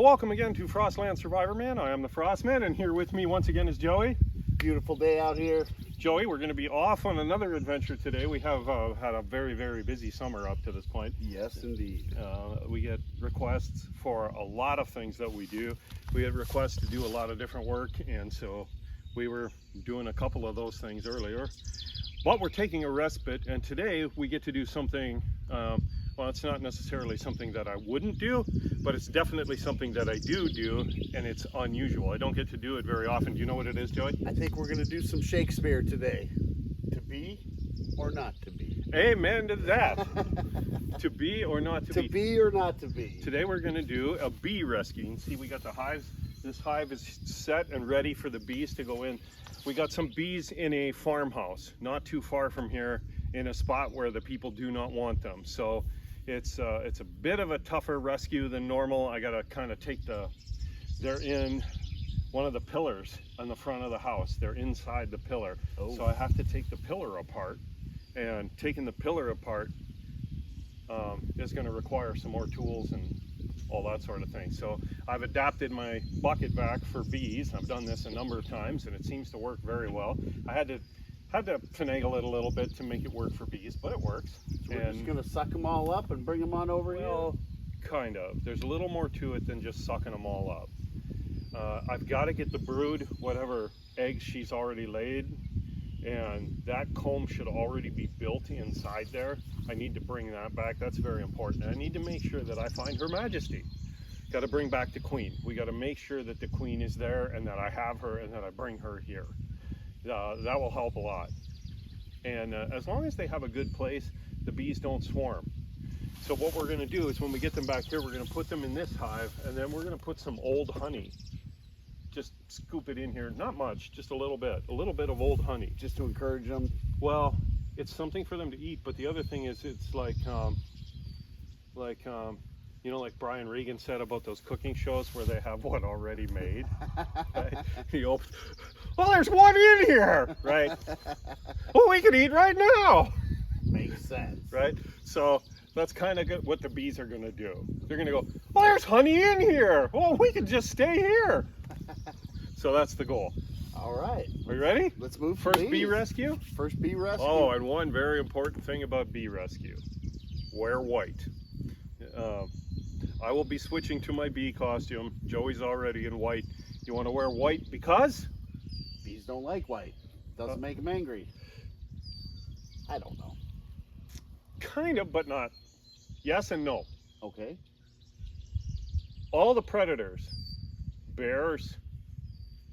Well, welcome again to Frostland Survivor Man. I am the Frostman, and here with me once again is Joey. Beautiful day out here. Joey, we're going to be off on another adventure today. We have had a very, very busy summer up to this point. Yes, indeed. We get requests for a lot of things that we do. We had requests to do a lot of different work, and so we were doing a couple of those things earlier. But we're taking a respite, and today we get to do something, well, it's not necessarily something that I wouldn't do, but it's definitely something that I do, and it's unusual. I don't get to do it very often. Do you know what it is, Joey? I think we're going to do some Shakespeare today. To be or not to be. Amen to that. To be or not to be. To be or not to be. Today we're going to do a bee rescue. You can see we got the hives. This hive is set and ready for the bees to go in. We got some bees in a farmhouse, not too far from here, in a spot where the people do not want them. So it's a bit of a tougher rescue than normal. I got to kind of take they're in one of the pillars on the front of the house. They're inside the pillar. Oh. So I have to take the pillar apart, and taking the pillar apart is going to require some more tools and all that sort of thing. So I've adapted my bucket vac for bees. I've done this a number of times and it seems to work very well. I had to finagle it a little bit to make it work for bees, but it works. So we're just gonna suck them all up and bring them on over here? Well, kind of. There's a little more to it than just sucking them all up. I've got to get the brood, whatever eggs she's already laid, and that comb should already be built inside there. I need to bring that back. That's very important. I need to make sure that I find Her Majesty. Got to bring back the Queen. We got to make sure that the Queen is there and that I have her and that I bring her here. That will help a lot. And as long as they have a good place, the bees don't swarm. So what we're going to do is when we get them back here, we're going to put them in this hive, and then we're going to put some old honey. Just scoop it in here, not much, just a little bit of old honey. Just to encourage them? Well, it's something for them to eat, but the other thing is it's like you know, like Brian Regan said about those cooking shows where they have one already made. Right? He opens, well, there's one in here, right? Well, we can eat right now. Makes sense. Right? So that's kind of what the bees are going to do. They're going to go, well, there's honey in here. Well, we can just stay here. So that's the goal. All right. Are you ready? Let's move. First bee rescue? First bee rescue. Oh, and one very important thing about bee rescue. Wear white. I will be switching to my bee costume. Joey's already in white. You want to wear white because? Bees don't like white. Doesn't make them angry. I don't know. Kind of, but not. Yes and no. Okay. All the predators, bears,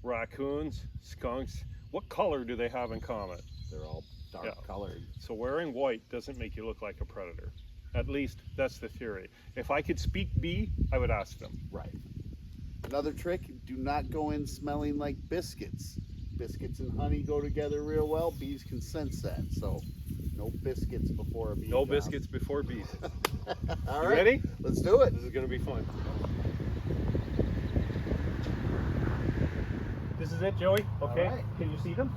raccoons, skunks, what color do they have in common? They're all dark colored. So wearing white doesn't make you look like a predator. At least that's the theory. If I could speak bee, I would ask them. Right. Another trick, do not go in smelling like biscuits. Biscuits and honey go together real well. Bees can sense that. So no biscuits before a bee. No biscuits before bees. All You right. ready? Let's do it. This is going to be fun. This is it, Joey? Okay. Right. Can you see them?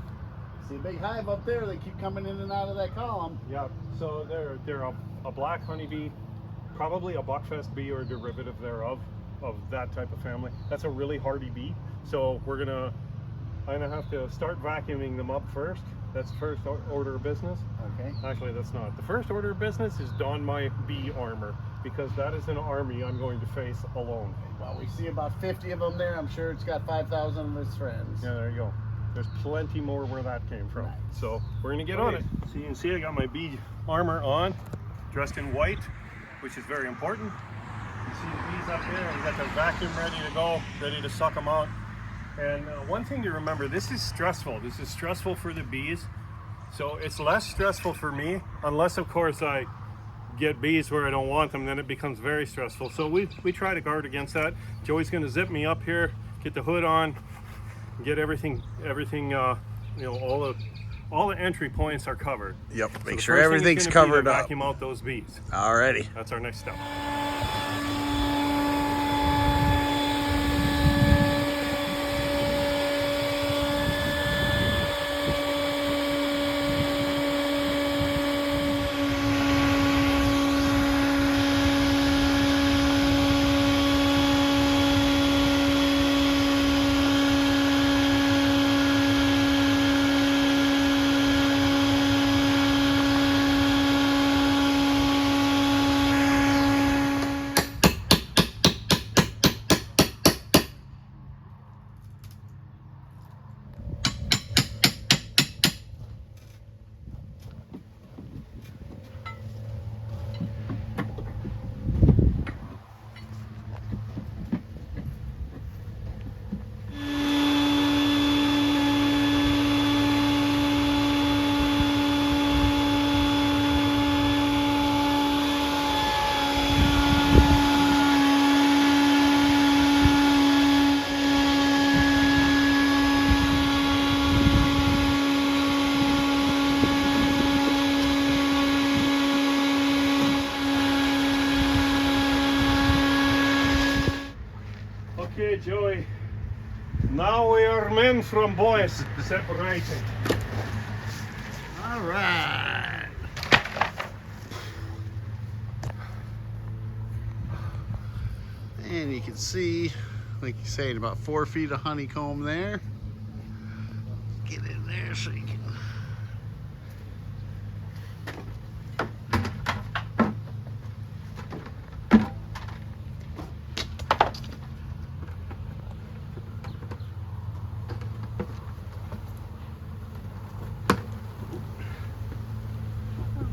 See a big hive up there. They keep coming in and out of that column. Yeah. So they're a black honeybee, probably a buckfast bee or a derivative thereof, of that type of family. That's a really hardy bee. So I'm gonna have to start vacuuming them up first. That's the first order of business. Okay. Actually, that's not. The first order of business is don my bee armor, because that is an army I'm going to face alone. Well, we see about 50 of them there. I'm sure it's got 5,000 of its friends. Yeah, there you go. There's plenty more where that came from. Nice. So we're gonna get on it. So you can see I got my bee armor on, dressed in white, which is very important. You see the bees up there, and you got the vacuum ready to go, ready to suck them out. And one thing to remember, this is stressful. This is stressful for the bees. So it's less stressful for me, unless of course I get bees where I don't want them, then it becomes very stressful. So we try to guard against that. Joey's gonna zip me up here, get the hood on, get everything, you know, all the entry points are covered. Yep, So make the sure first thing is everything's gonna be to covered up. Vacuum out those bees. Alrighty. That's our next step. Joey. Now we are men from boys separating. All right. And you can see, like you said, about 4 feet of honeycomb there. Get in there so you can.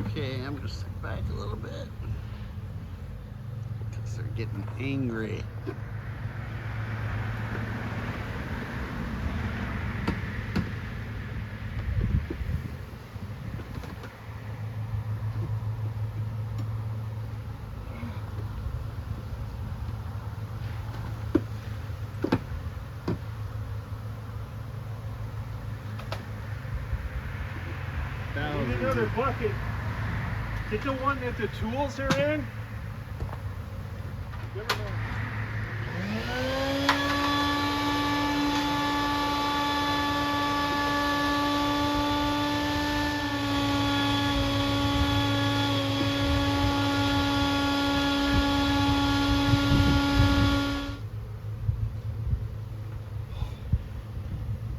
Okay, I'm gonna stick back a little bit because they're getting angry. Need another bucket. Get the one that the tools are in.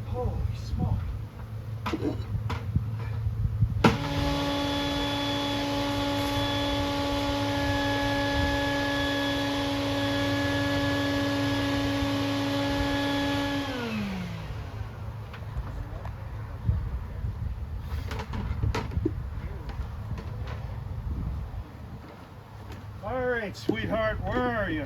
Holy smoke. All right, sweetheart, where are you?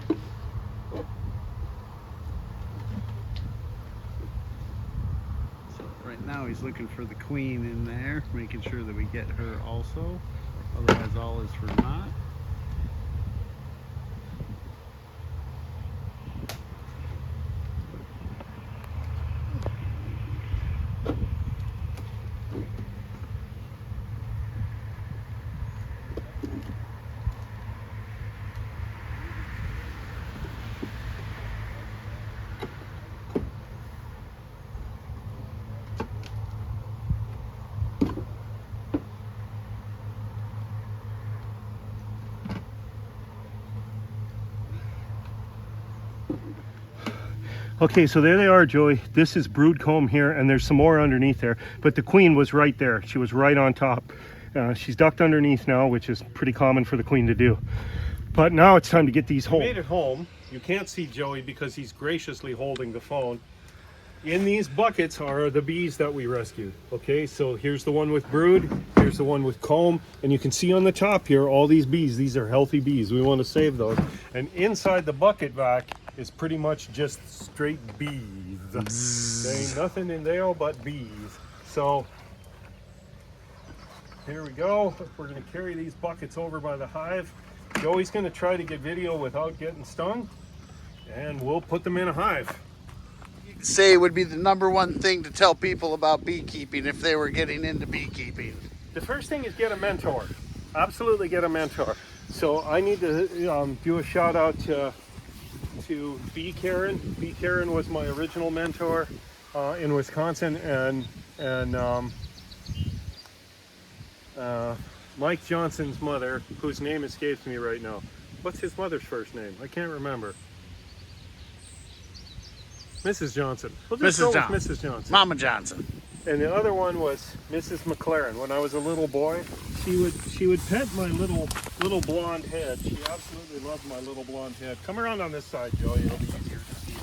So right now he's looking for the queen in there, making sure that we get her also. Otherwise, all is for naught. Okay, so there they are, Joey. This is brood comb here, and there's some more underneath there. But the queen was right there. She was right on top. She's ducked underneath now, which is pretty common for the queen to do. But now it's time to get these home. We made it home. You can't see Joey because he's graciously holding the phone. In these buckets are the bees that we rescued. Okay, so here's the one with brood, here's the one with comb, and you can see on the top here all these bees. These are healthy bees. We want to save those. And inside the bucket vac is pretty much just straight bees. There ain't nothing in there but bees. So here we go. We're going to carry these buckets over by the hive. Joey's going to try to get video without getting stung, and we'll put them in a hive. Say it would be the #1 thing to tell people about beekeeping if they were getting into beekeeping. The first thing is get a mentor. Absolutely get a mentor. So I need to do a shout out to Bee Karen. Bee Karen was my original mentor in Wisconsin, and Mike Johnson's mother, whose name escapes me right now. What's his mother's first name? I can't remember. Mrs. Johnson. We'll just go with Mrs. Johnson. Mama Johnson. And the other one was Mrs. McLaren. When I was a little boy, she would pet my little blonde head. She absolutely loved my little blonde head. Come around on this side, Joey. It'll be easier to see.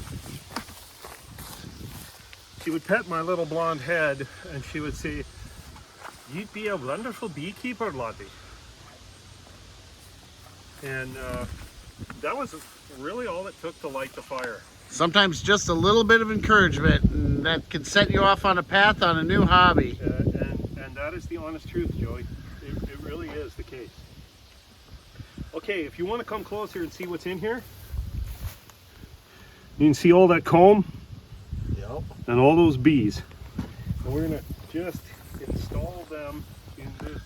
She would pet my little blonde head, and she would say, "You'd be a wonderful beekeeper, Lottie." And that was really all it took to light the fire. Sometimes just a little bit of encouragement, and that can set you off on a path on a new hobby. And that is the honest truth, Joey. It really is the case. Okay, if you want to come closer and see what's in here, you can see all that comb. Yep. And all those bees. And we're going to just install them in this.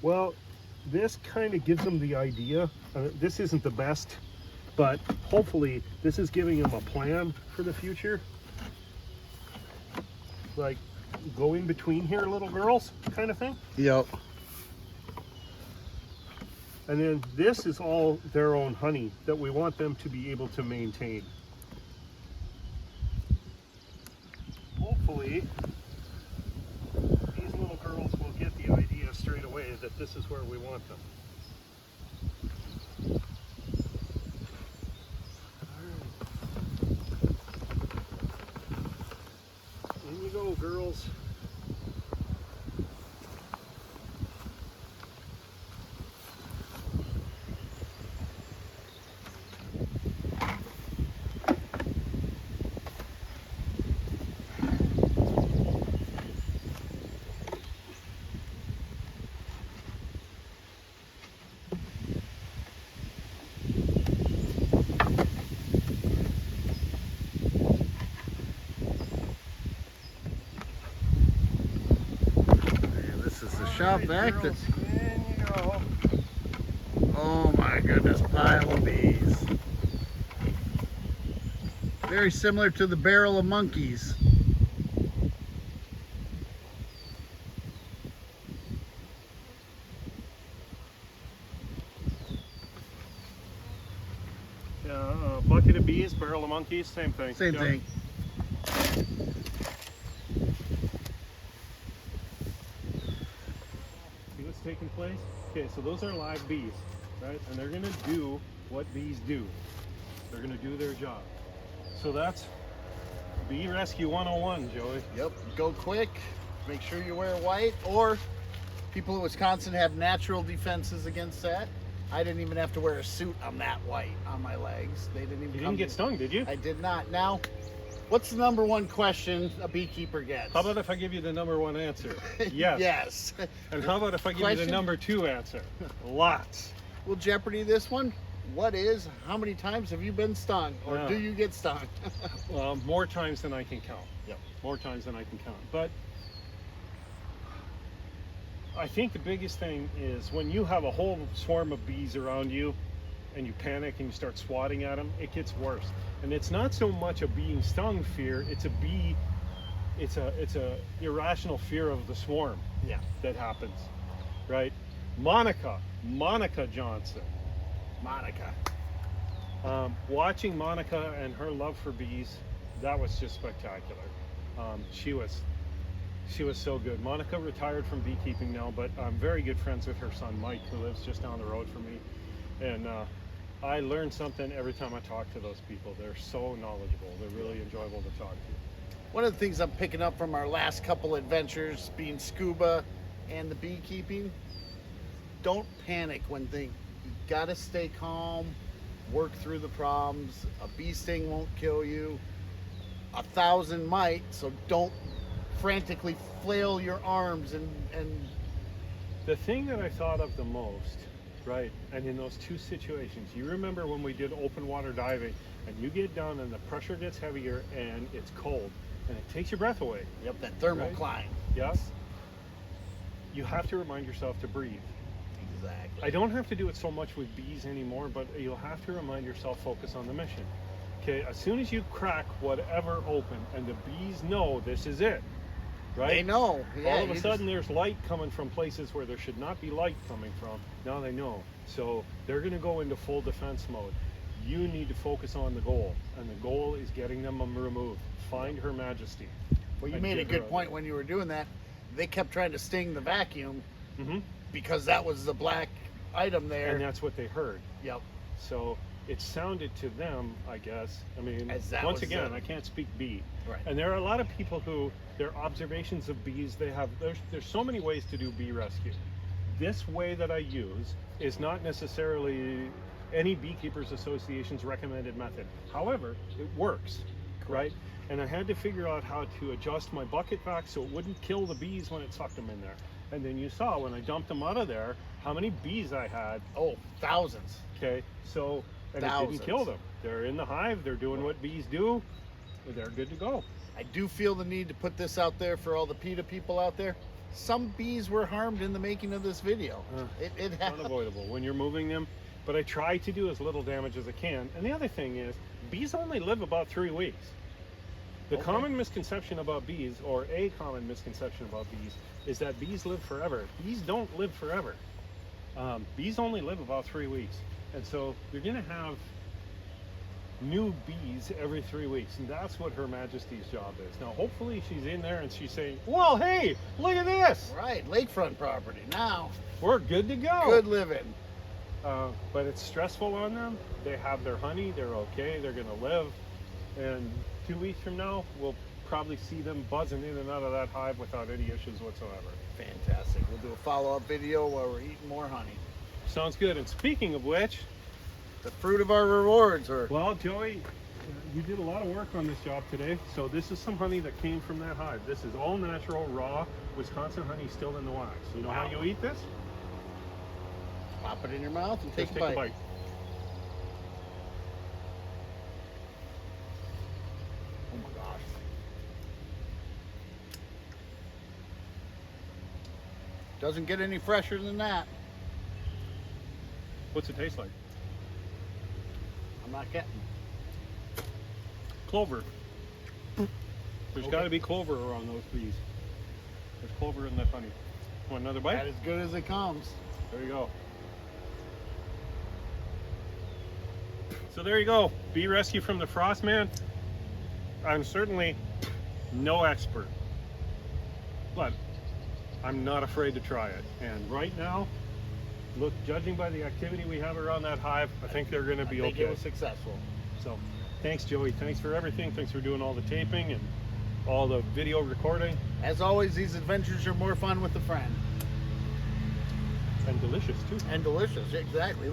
Well, this kind of gives them the idea. This isn't the best, but hopefully this is giving them a plan for the future. Like, go in between here, little girls, kind of thing. Yep. And then this is all their own honey that we want them to be able to maintain. Hopefully, these little girls will get the idea straight away that this is where we want them. In you go, girls. Shop Alright, vac. girls, in you go. Oh my goodness, pile of bees. Very similar to the barrel of monkeys. Yeah, bucket of bees, barrel of monkeys, same thing. Same Yep. thing. See what's taking place? Okay, so those are live bees, right? And they're gonna do what bees do. They're gonna do their job. So that's Bee Rescue 101, Joey. Yep, go quick, make sure you wear white, or people in Wisconsin have natural defenses against that. I didn't even have to wear a suit. I'm that white on my legs. They didn't even You come didn't get to- stung, did you? I did not. Now, what's the number one question a beekeeper gets? How about if I give you the number one answer? Yes. Yes. And how about if I give you Question? the number two answer? Lots. We'll Jeopardy this one. How many times have you been stung? Or Yeah. do you get stung? Well, more times than I can count. Yep. More times than I can count. But I think the biggest thing is when you have a whole swarm of bees around you and you panic and you start swatting at them, it gets worse. And it's not so much a being stung fear, it's a irrational fear of the swarm Yeah. that happens, right? Monica Johnson. Monica. Watching Monica and her love for bees, that was just spectacular. She was so good. Monica retired from beekeeping now, but I'm very good friends with her son Mike, who lives just down the road from me. And I learn something every time I talk to those people. They're so knowledgeable. They're really enjoyable to talk to. One of the things I'm picking up from our last couple adventures, being scuba and the beekeeping, don't panic when things. You gotta stay calm, work through the problems. A bee sting won't kill you. 1,000 might, so don't frantically flail your arms and The thing that I thought of the most, right, and in those two situations, you remember when we did open water diving and you get down and the pressure gets heavier and it's cold and it takes your breath away. yep, that thermal Right. climb. Yes? You have to remind yourself to breathe. Exactly. I don't have to do it so much with bees anymore, but you'll have to remind yourself, focus on the mission. Okay, as soon as you crack whatever open and the bees know this is it, right? They know. Yeah, All of a you sudden there's light coming from places where there should not be light coming from. Now they know. So they're going to go into full defense mode. You need to focus on the goal, and the goal is getting them removed. Find Her Majesty. well, you and made a get her good out point there. when you were doing that. They kept trying to sting the vacuum Mm-hmm. because that was the black item there. And that's what they heard. Yep. So it sounded to them, I guess. I mean, As that once was again, the- I can't speak bee. Right. And there are a lot of people who their observations of bees, there's so many ways to do bee rescue. This way that I use is not necessarily any Beekeepers Association's recommended method. However, it works, right? And I had to figure out how to adjust my bucket vac so it wouldn't kill the bees when it sucked them in there. And then you saw when I dumped them out of there, how many bees I had. Oh, thousands. Okay, so, and it Thousands. didn't kill them. They're in the hive, they're doing what bees do, they're good to go. I do feel the need to put this out there for all the PETA people out there. some bees were harmed in the making of this video. It It's happened. unavoidable when you're moving them, but I try to do as little damage as I can. And the other thing is, bees only live about 3 weeks. The Okay. common misconception about bees, or a common misconception about bees, is that bees live forever. Bees don't live forever. Bees only live about 3 weeks. And so you're gonna have new bees every 3 weeks, and that's what Her Majesty's job is. Now, hopefully she's in there and she's saying, well, hey, look at this. Right, lakefront property. Now, We're good to go. good living. But it's stressful on them. They have their honey, they're okay, they're gonna live. And 2 weeks from now, we'll probably see them buzzing in and out of that hive without any issues whatsoever. Fantastic. We'll do a follow-up video while we're eating more honey. Sounds good. And speaking of which, The fruit of our rewards are well, Joey, you did a lot of work on this job today. So this is some honey that came from that hive. This is all natural, raw, Wisconsin honey still in the wax. You know how Wow. you eat this? pop it in your mouth and take Just a bite. Oh my gosh. Doesn't get any fresher than that. What's it taste like? I'm not getting. Clover. There's Okay. got to be clover around those bees. There's clover in that honey. Want another bite? That as good as it comes. There you go. So there you go. Bee rescue from the Frostman. I'm certainly no expert, but I'm not afraid to try it. And right now, look, judging by the activity we have around that hive, I think they're going to be I think okay. it was successful. So thanks, Joey. Thanks for everything. Thanks for doing all the taping and all the video recording. As always, these adventures are more fun with a friend. And delicious too. And delicious, exactly.